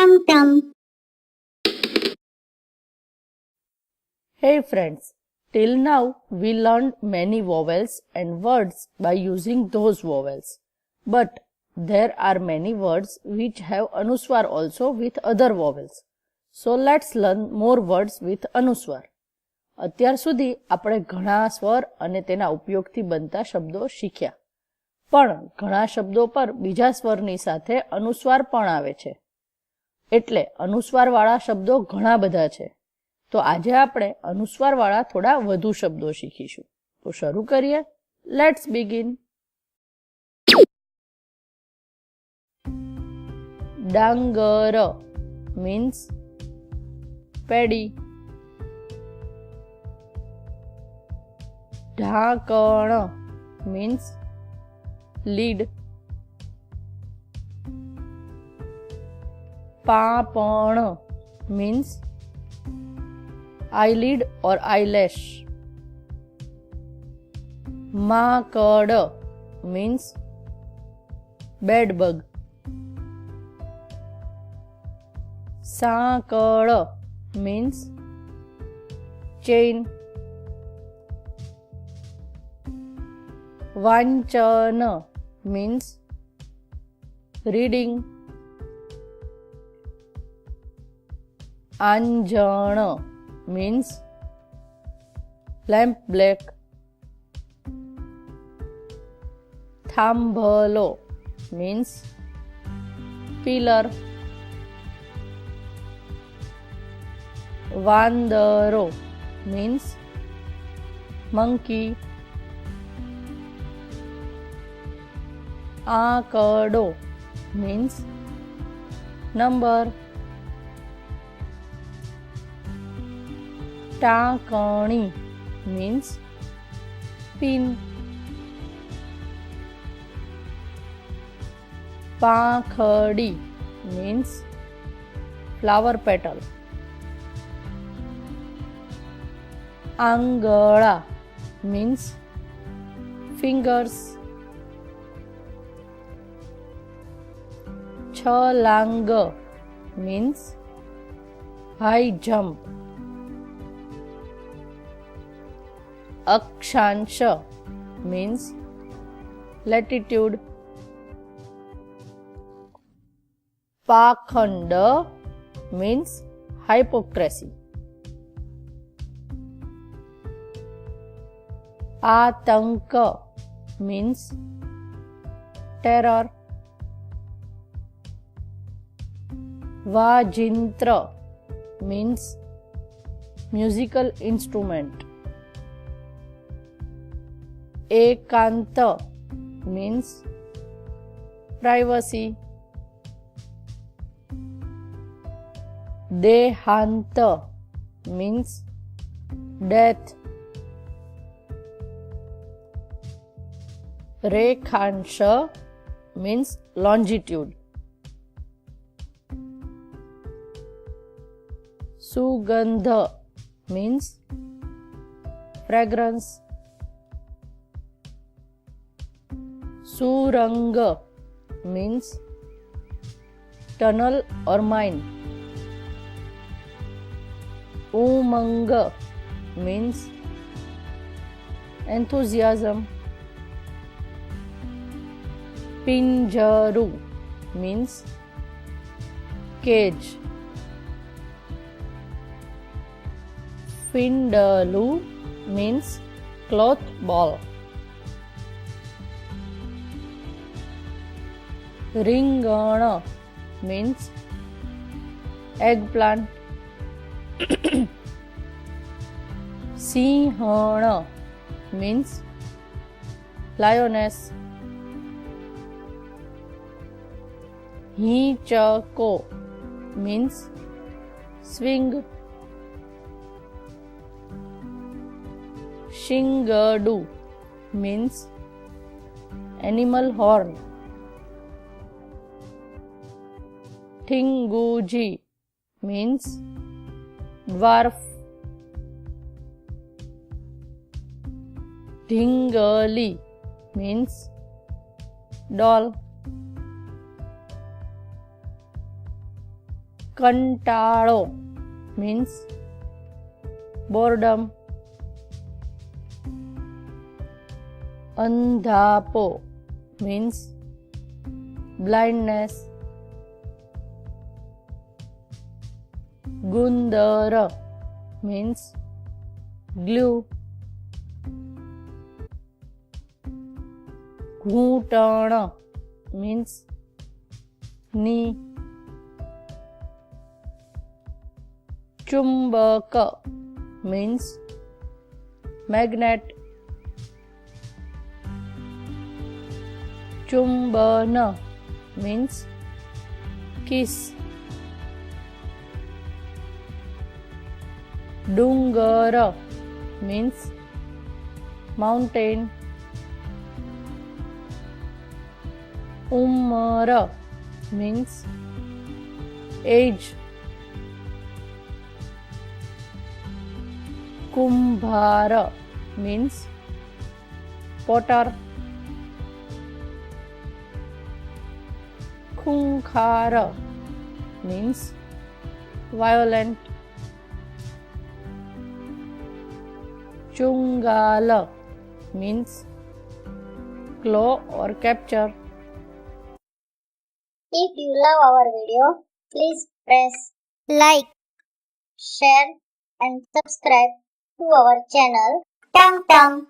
Tamtam. Hey friends, till now we learned many vowels and words by using those vowels. But there are many words which have Anuswar also with other vowels. So let's learn more words with Anuswar. અત્યાર સુધી આપણે ઘણા સ્વર અને તેના ઉપયોગથી બનતા શબ્દો શીખ્યા. પણ ઘણા શબ્દો પર બીજા સ્વરની સાથે અનુસ્વાર પણ આવે છે. એટલે અનુસ્વારવાળા શબ્દો ઘણા બધા છે. તો આજે આપણે અનુસ્વારવાળા થોડા વધુ શબ્દો શીખીશું. તો શરૂ કરીએ. Let's begin. ડાંગર મીન્સ પેડી. ઢાંકણ means lid. પાપણ means eyelid or eyelash. માકડ means bed bug. સાંકળ means chain. વાંચન means reading. આંજણ means lamp black. થાંભલો means pillar. વાંદરો means monkey. આંકડો means number. ટાંકણી means pin. પાંખડી means flower petal. આંગળા means fingers. છલાંગ means high jump. અક્ષાંશ means latitude. પાખંડ means hypocrisy. આતંક means terror. વાજિંત્ર means musical instrument. એકાંત means privacy. દેહાંત means death. રેખાંશ means longitude. સુગંધ means fragrance. Surang means tunnel or mine. Umang means enthusiasm. પિંજરું means cage. પિંડલું means cloth ball. રીંગણ means eggplant. સિંહણ means lioness. હિંચકો means swing. શિંગડું means animal horn. ઠીંગુજી means dwarf. ઢીંગલી means doll. Kantalo means boredom. Andhapo means blindness. Gundara means glue. Ghutana means knee. Chumbaka means magnet. Chumbana means kiss. Dungara means mountain. Umara means age. Kumbhara means potter. Khunkara means violent. Chungala means claw or capture. If you love our video, please press like, share and subscribe to our channel Tamtam.